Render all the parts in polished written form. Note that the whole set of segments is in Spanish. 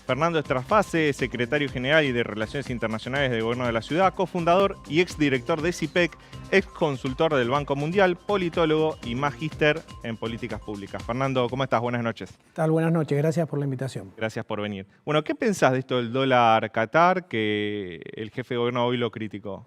Fernando Estrafase, secretario general y de Relaciones Internacionales del Gobierno de la Ciudad, cofundador y exdirector de CIPEC, ex consultor del Banco Mundial, politólogo y magíster en políticas públicas. Fernando, ¿cómo estás? Buenas noches. ¿Qué tal? Buenas noches, gracias por la invitación. Gracias por venir. Bueno, ¿qué pensás de esto del dólar Qatar, que el jefe de gobierno hoy lo criticó?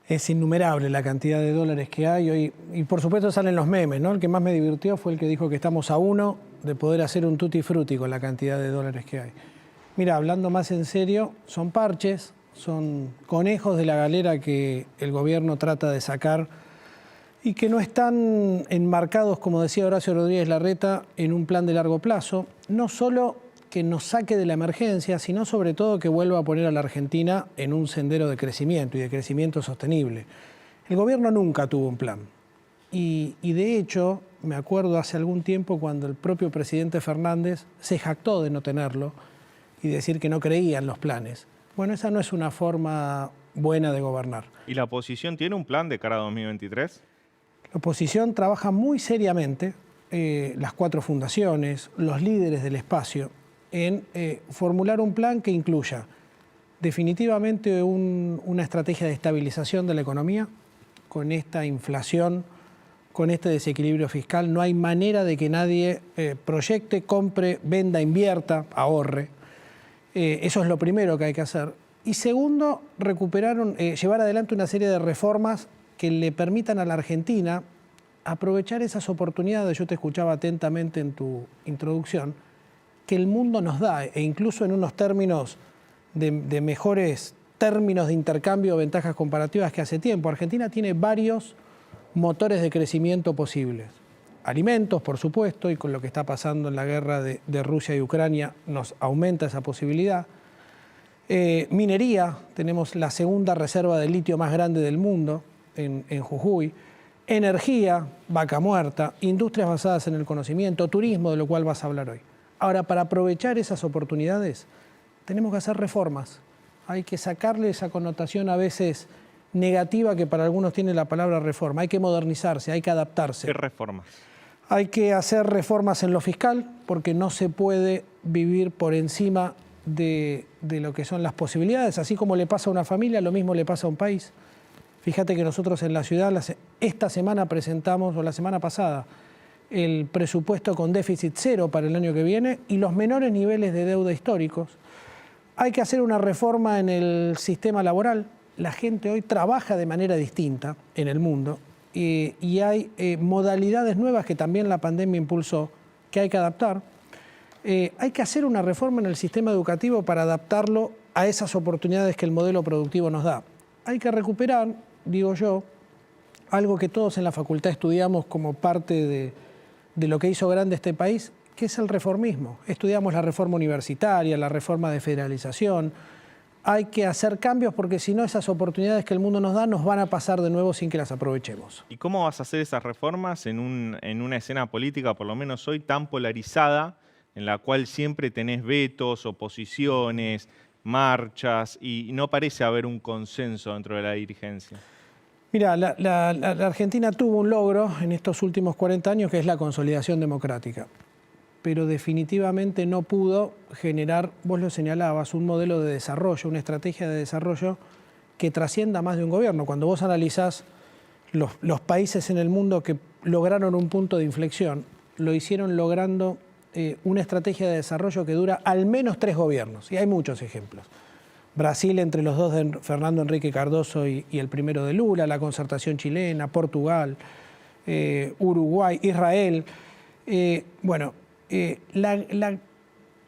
Es innumerable la cantidad de dólares que hay hoy y por supuesto salen los memes, ¿no? El que más me divirtió fue el que dijo que estamos a uno de poder hacer un tutti frutti con la cantidad de dólares que hay. Mira, hablando más en serio, son parches, son conejos de la galera que el gobierno trata de sacar y que no están enmarcados, como decía Horacio Rodríguez Larreta, en un plan de largo plazo, no solo que nos saque de la emergencia, sino sobre todo que vuelva a poner a la Argentina en un sendero de crecimiento y de crecimiento sostenible. El gobierno nunca tuvo un plan y de hecho, me acuerdo hace algún tiempo cuando el propio presidente Fernández se jactó de no tenerlo y decir que no creía en los planes. Bueno, esa no es una forma buena de gobernar. ¿Y la oposición tiene un plan de cara a 2023? La oposición trabaja muy seriamente, las cuatro fundaciones, los líderes del espacio, en formular un plan que incluya definitivamente una estrategia de estabilización de la economía. Con esta inflación, con este desequilibrio fiscal, no hay manera de que nadie proyecte, compre, venda, invierta, ahorre. Eso es lo primero que hay que hacer. Y segundo, llevar adelante una serie de reformas que le permitan a la Argentina aprovechar esas oportunidades. Yo te escuchaba atentamente en tu introducción, que el mundo nos da, e incluso en unos términos de mejores términos de intercambio o ventajas comparativas que hace tiempo. Argentina tiene varios motores de crecimiento posibles. Alimentos, por supuesto, y con lo que está pasando en la guerra de Rusia y Ucrania nos aumenta esa posibilidad. Minería, tenemos la segunda reserva de litio más grande del mundo en Jujuy. Energía, vaca muerta, industrias basadas en el conocimiento, turismo, de lo cual vas a hablar hoy. Ahora, para aprovechar esas oportunidades, tenemos que hacer reformas. Hay que sacarle esa connotación a veces negativa que para algunos tiene la palabra reforma. Hay que modernizarse, hay que adaptarse. ¿Qué reformas? Hay que hacer reformas en lo fiscal, porque no se puede vivir por encima de lo que son las posibilidades. Así como le pasa a una familia, lo mismo le pasa a un país. Fíjate que nosotros en la ciudad, esta semana presentamos, o la semana pasada, el presupuesto con déficit cero para el año que viene y los menores niveles de deuda históricos. Hay que hacer una reforma en el sistema laboral. La gente hoy trabaja de manera distinta en el mundo y hay modalidades nuevas que también la pandemia impulsó, que hay que adaptar. Hay que hacer una reforma en el sistema educativo para adaptarlo a esas oportunidades que el modelo productivo nos da. Hay que recuperar, digo yo, algo que todos en la facultad estudiamos como parte de lo que hizo grande este país, que es el reformismo. Estudiamos la reforma universitaria, la reforma de federalización. Hay que hacer cambios porque si no esas oportunidades que el mundo nos da nos van a pasar de nuevo sin que las aprovechemos. ¿Y cómo vas a hacer esas reformas en una escena política, por lo menos hoy, tan polarizada, en la cual siempre tenés vetos, oposiciones, marchas y no parece haber un consenso dentro de la dirigencia? Mira, la Argentina tuvo un logro en estos últimos 40 años que es la consolidación democrática, pero definitivamente no pudo generar, vos lo señalabas, un modelo de desarrollo, una estrategia de desarrollo que trascienda más de un gobierno. Cuando vos analizás los países en el mundo que lograron un punto de inflexión, lo hicieron logrando una estrategia de desarrollo que dura al menos 3 gobiernos, y hay muchos ejemplos. Brasil entre los dos de Fernando Henrique Cardoso y el primero de Lula, la concertación chilena, Portugal, Uruguay, Israel.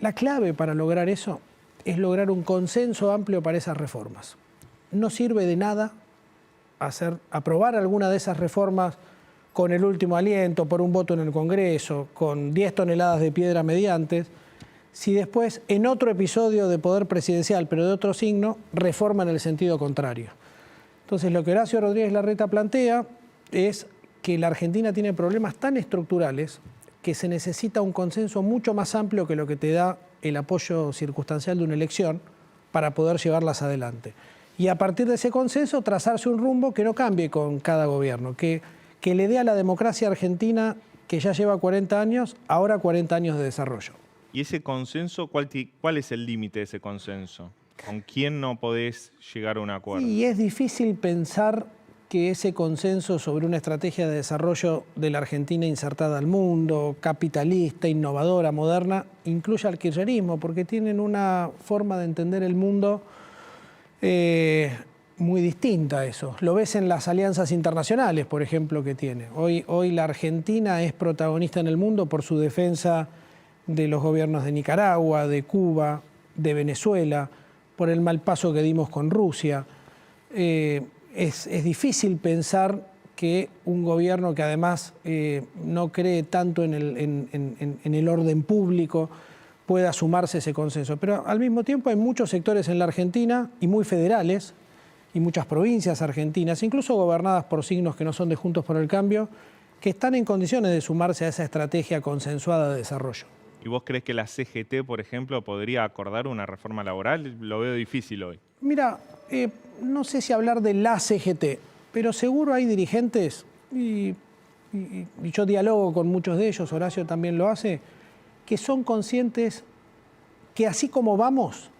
La clave para lograr eso es lograr un consenso amplio para esas reformas. No sirve de nada aprobar alguna de esas reformas con el último aliento, por un voto en el Congreso, con 10 toneladas de piedra mediante, si después, en otro episodio de poder presidencial, pero de otro signo, reforma en el sentido contrario. Entonces, lo que Horacio Rodríguez Larreta plantea es que la Argentina tiene problemas tan estructurales que se necesita un consenso mucho más amplio que lo que te da el apoyo circunstancial de una elección para poder llevarlas adelante. Y a partir de ese consenso, trazarse un rumbo que no cambie con cada gobierno, que le dé a la democracia argentina, que ya lleva 40 años, ahora 40 años de desarrollo. ¿Y ese consenso, cuál es el límite de ese consenso? ¿Con quién no podés llegar a un acuerdo? Y es difícil pensar que ese consenso sobre una estrategia de desarrollo de la Argentina insertada al mundo, capitalista, innovadora, moderna, incluya al kirchnerismo, porque tienen una forma de entender el mundo muy distinta a eso. Lo ves en las alianzas internacionales, por ejemplo, que tiene. Hoy la Argentina es protagonista en el mundo por su defensa de los gobiernos de Nicaragua, de Cuba, de Venezuela, por el mal paso que dimos con Rusia. Es difícil pensar que un gobierno que además no cree tanto en el orden público pueda sumarse a ese consenso. Pero al mismo tiempo hay muchos sectores en la Argentina, y muy federales, y muchas provincias argentinas, incluso gobernadas por signos que no son de Juntos por el Cambio, que están en condiciones de sumarse a esa estrategia consensuada de desarrollo. ¿Y vos crees que la CGT, por ejemplo, podría acordar una reforma laboral? Lo veo difícil hoy. Mira, no sé si hablar de la CGT, pero seguro hay dirigentes, y yo dialogo con muchos de ellos, Horacio también lo hace, que son conscientes que así como vamos,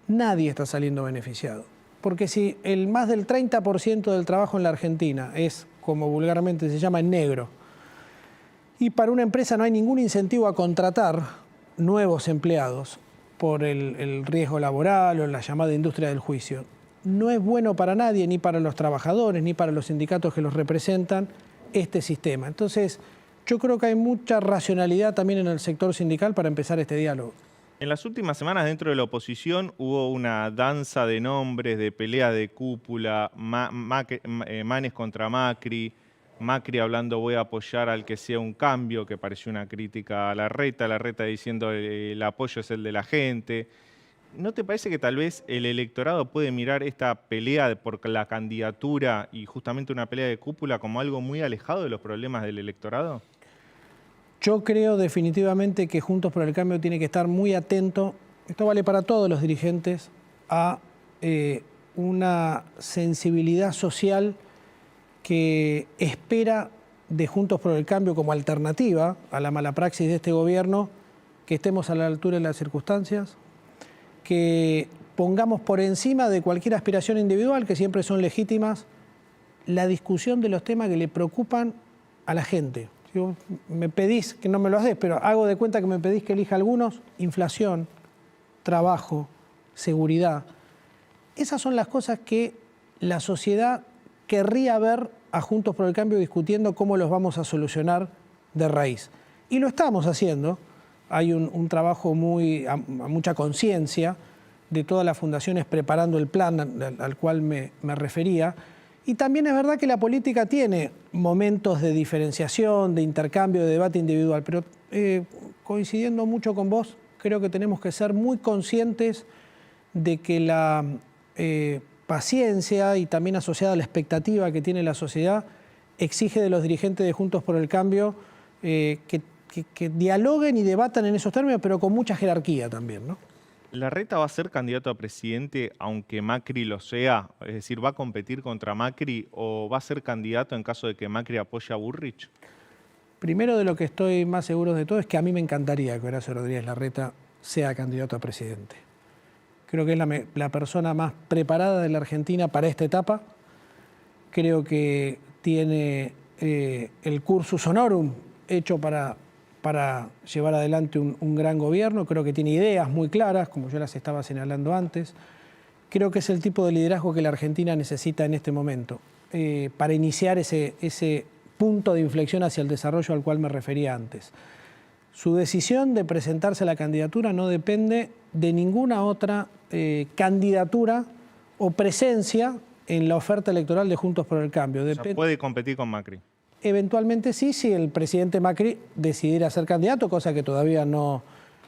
nadie está saliendo beneficiado. Porque si el más del 30% del trabajo en la Argentina es, como vulgarmente se llama, en negro, y para una empresa no hay ningún incentivo a contratar nuevos empleados por el riesgo laboral o la llamada industria del juicio, no es bueno para nadie, ni para los trabajadores, ni para los sindicatos que los representan, este sistema. Entonces, yo creo que hay mucha racionalidad también en el sector sindical para empezar este diálogo. En las últimas semanas dentro de la oposición hubo una danza de nombres, de pelea de cúpula, Manes contra Macri, Macri hablando voy a apoyar al que sea un cambio, que pareció una crítica a Larreta diciendo el apoyo es el de la gente. ¿No te parece que tal vez el electorado puede mirar esta pelea por la candidatura y justamente una pelea de cúpula como algo muy alejado de los problemas del electorado? Yo creo definitivamente que Juntos por el Cambio tiene que estar muy atento, esto vale para todos los dirigentes, a una sensibilidad social que espera de Juntos por el Cambio como alternativa a la mala praxis de este gobierno, que estemos a la altura de las circunstancias, que pongamos por encima de cualquier aspiración individual, que siempre son legítimas, la discusión de los temas que le preocupan a la gente. Si vos me pedís, que no me lo haces, pero hago de cuenta que me pedís que elija algunos: inflación, trabajo, seguridad. Esas son las cosas que la sociedad querría ver a Juntos por el Cambio discutiendo cómo los vamos a solucionar de raíz. Y lo estamos haciendo. Hay un trabajo a mucha conciencia de todas las fundaciones preparando el plan al cual me refería. Y también es verdad que la política tiene momentos de diferenciación, de intercambio, de debate individual, pero coincidiendo mucho con vos, creo que tenemos que ser muy conscientes de que la paciencia, y también asociada a la expectativa que tiene la sociedad, exige de los dirigentes de Juntos por el Cambio que dialoguen y debatan en esos términos, pero con mucha jerarquía también, ¿no? ¿Larreta va a ser candidato a presidente aunque Macri lo sea? Es decir, ¿va a competir contra Macri o va a ser candidato en caso de que Macri apoye a Bullrich? Primero, de lo que estoy más seguro de todo es que a mí me encantaría que Horacio Rodríguez Larreta sea candidato a presidente. Creo que es la persona más preparada de la Argentina para esta etapa. Creo que tiene el cursus honorum hecho para llevar adelante un gran gobierno. Creo que tiene ideas muy claras, como yo las estaba señalando antes. Creo que es el tipo de liderazgo que la Argentina necesita en este momento para iniciar ese punto de inflexión hacia el desarrollo al cual me refería antes. Su decisión de presentarse a la candidatura no depende de ninguna otra candidatura o presencia en la oferta electoral de Juntos por el Cambio. O sea, puede competir con Macri. Eventualmente sí, si el presidente Macri decidiera ser candidato, cosa que todavía no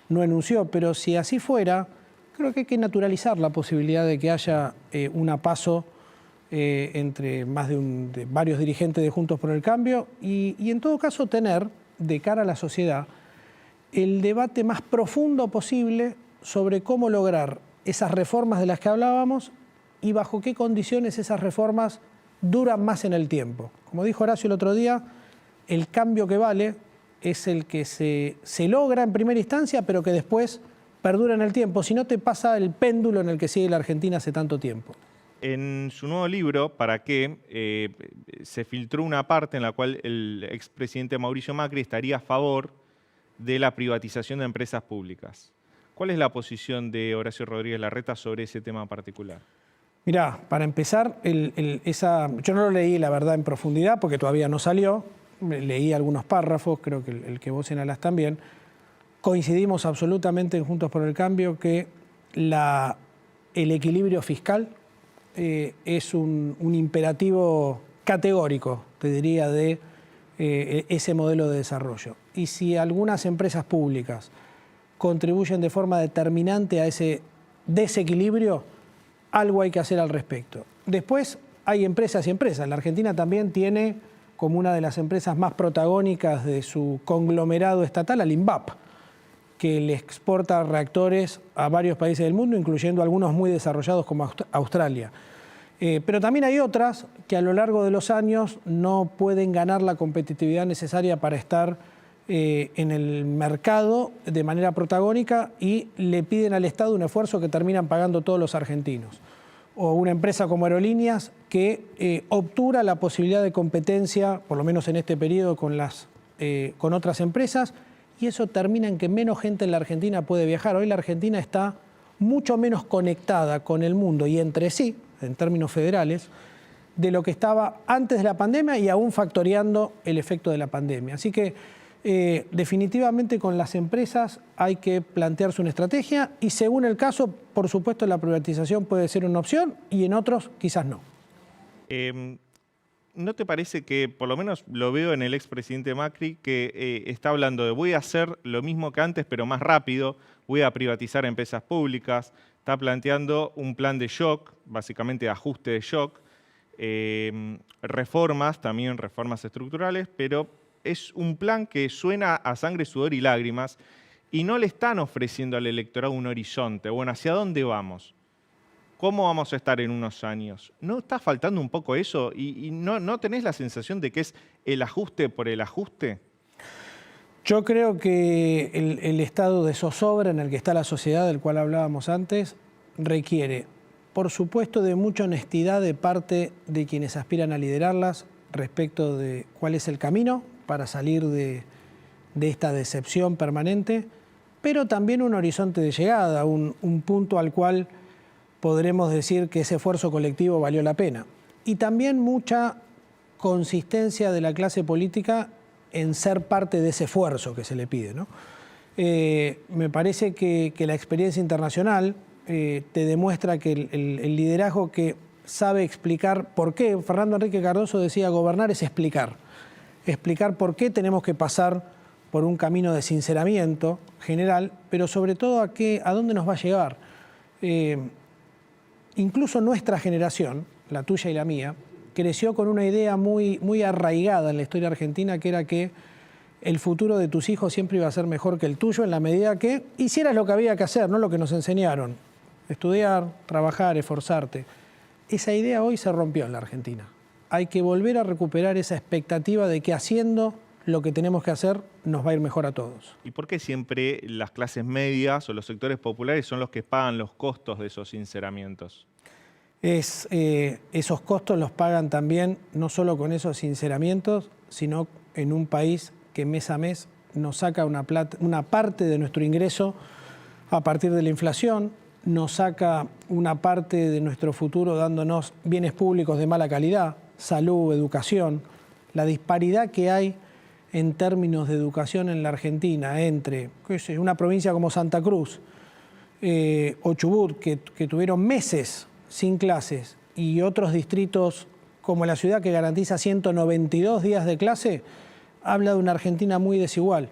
anunció, pero si así fuera, creo que hay que naturalizar la posibilidad de que haya una PASO entre de varios dirigentes de Juntos por el Cambio y en todo caso tener, de cara a la sociedad, el debate más profundo posible sobre cómo lograr esas reformas de las que hablábamos y bajo qué condiciones esas reformas duran más en el tiempo. Como dijo Horacio el otro día, el cambio que vale es el que se logra en primera instancia, pero que después perdura en el tiempo. Si no, te pasa el péndulo en el que sigue la Argentina hace tanto tiempo. En su nuevo libro, ¿Para qué?, se filtró una parte en la cual el expresidente Mauricio Macri estaría a favor de la privatización de empresas públicas. ¿Cuál es la posición de Horacio Rodríguez Larreta sobre ese tema particular? Mirá, para empezar, yo no lo leí, la verdad, en profundidad, porque todavía no salió. Leí algunos párrafos, creo que el que vos señalás también. Coincidimos absolutamente en Juntos por el Cambio que el equilibrio fiscal es un imperativo categórico, te diría, de ese modelo de desarrollo. Y si algunas empresas públicas contribuyen de forma determinante a ese desequilibrio, algo hay que hacer al respecto. Después hay empresas y empresas. La Argentina también tiene como una de las empresas más protagónicas de su conglomerado estatal al INVAP, que le exporta reactores a varios países del mundo, incluyendo algunos muy desarrollados como Australia. Pero también hay otras que a lo largo de los años no pueden ganar la competitividad necesaria para estar en el mercado de manera protagónica y le piden al Estado un esfuerzo que terminan pagando todos los argentinos. O una empresa como Aerolíneas que obtura la posibilidad de competencia, por lo menos en este periodo, con otras empresas, y eso termina en que menos gente en la Argentina puede viajar. Hoy la Argentina está mucho menos conectada con el mundo y entre sí, en términos federales, de lo que estaba antes de la pandemia y aún factoreando el efecto de la pandemia. Así que definitivamente con las empresas hay que plantearse una estrategia y según el caso, por supuesto, la privatización puede ser una opción y en otros quizás no. ¿No te parece que, por lo menos lo veo en el expresidente Macri, que está hablando de voy a hacer lo mismo que antes pero más rápido, voy a privatizar empresas públicas, está planteando un plan de shock, básicamente de ajuste de shock, reformas, también reformas estructurales, pero es un plan que suena a sangre, sudor y lágrimas y no le están ofreciendo al electorado un horizonte. Bueno, ¿hacia dónde vamos? ¿Cómo vamos a estar en unos años? ¿No está faltando un poco eso? ¿Y no tenés la sensación de que es el ajuste por el ajuste? Yo creo que el estado de zozobra en el que está la sociedad, del cual hablábamos antes, requiere, por supuesto, de mucha honestidad de parte de quienes aspiran a liderarlas respecto de cuál es el camino para salir de esta decepción permanente, pero también un horizonte de llegada, un punto al cual podremos decir que ese esfuerzo colectivo valió la pena. Y también mucha consistencia de la clase política en ser parte de ese esfuerzo que se le pide, ¿no? Me parece que la experiencia internacional te demuestra que el liderazgo que sabe explicar por qué, Fernando Enrique Cardoso decía, gobernar es explicar por qué tenemos que pasar por un camino de sinceramiento general, pero sobre todo a dónde nos va a llevar. Incluso nuestra generación, la tuya y la mía, creció con una idea muy, muy arraigada en la historia argentina, que era que el futuro de tus hijos siempre iba a ser mejor que el tuyo en la medida que hicieras lo que había que hacer, no lo que nos enseñaron. Estudiar, trabajar, esforzarte. Esa idea hoy se rompió en la Argentina. Hay que volver a recuperar esa expectativa de que haciendo lo que tenemos que hacer nos va a ir mejor a todos. ¿Y por qué siempre las clases medias o los sectores populares son los que pagan los costos de esos sinceramientos? Esos costos los pagan también, no solo con esos sinceramientos, sino en un país que mes a mes nos saca una parte de nuestro ingreso a partir de la inflación, nos saca una parte de nuestro futuro dándonos bienes públicos de mala calidad, salud, educación. La disparidad que hay en términos de educación en la Argentina entre una provincia como Santa Cruz o Chubut, que tuvieron meses sin clases, y otros distritos como la ciudad que garantiza 192 días de clase, habla de una Argentina muy desigual.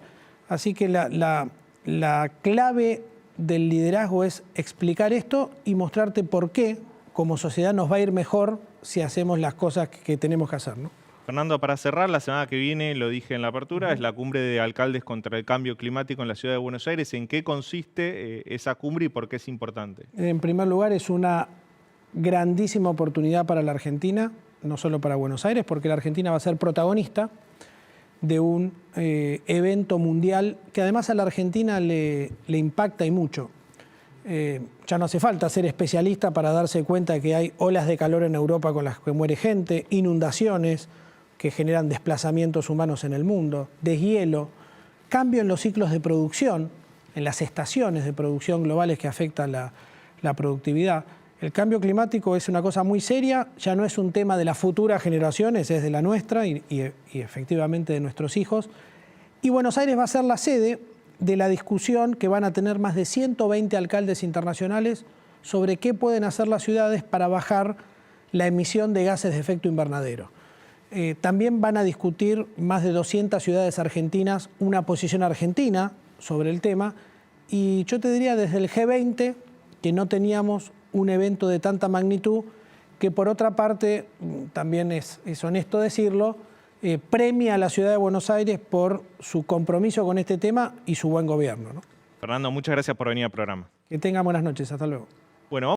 Así que la clave del liderazgo es explicar esto y mostrarte por qué como sociedad nos va a ir mejor si hacemos las cosas que tenemos que hacer, ¿no? Fernando, para cerrar, la semana que viene, lo dije en la apertura, es la cumbre de alcaldes contra el cambio climático en la ciudad de Buenos Aires. ¿En qué consiste esa cumbre y por qué es importante? En primer lugar, es una grandísima oportunidad para la Argentina, no solo para Buenos Aires, porque la Argentina va a ser protagonista de un evento mundial que además a la Argentina le impacta y mucho. Ya no hace falta ser especialista para darse cuenta de que hay olas de calor en Europa con las que muere gente, inundaciones que generan desplazamientos humanos en el mundo, deshielo, cambio en los ciclos de producción, en las estaciones de producción globales que afectan la productividad. El cambio climático es una cosa muy seria, ya no es un tema de las futuras generaciones, es de la nuestra y efectivamente de nuestros hijos. Y Buenos Aires va a ser la sede de la discusión que van a tener más de 120 alcaldes internacionales sobre qué pueden hacer las ciudades para bajar la emisión de gases de efecto invernadero. También van a discutir más de 200 ciudades argentinas una posición argentina sobre el tema. Y yo te diría desde el G20 que no teníamos un evento de tanta magnitud que por otra parte, también es honesto decirlo, premia a la ciudad de Buenos Aires por su compromiso con este tema y su buen gobierno, ¿no? Fernando, muchas gracias por venir al programa. Que tengan buenas noches, hasta luego. Bueno,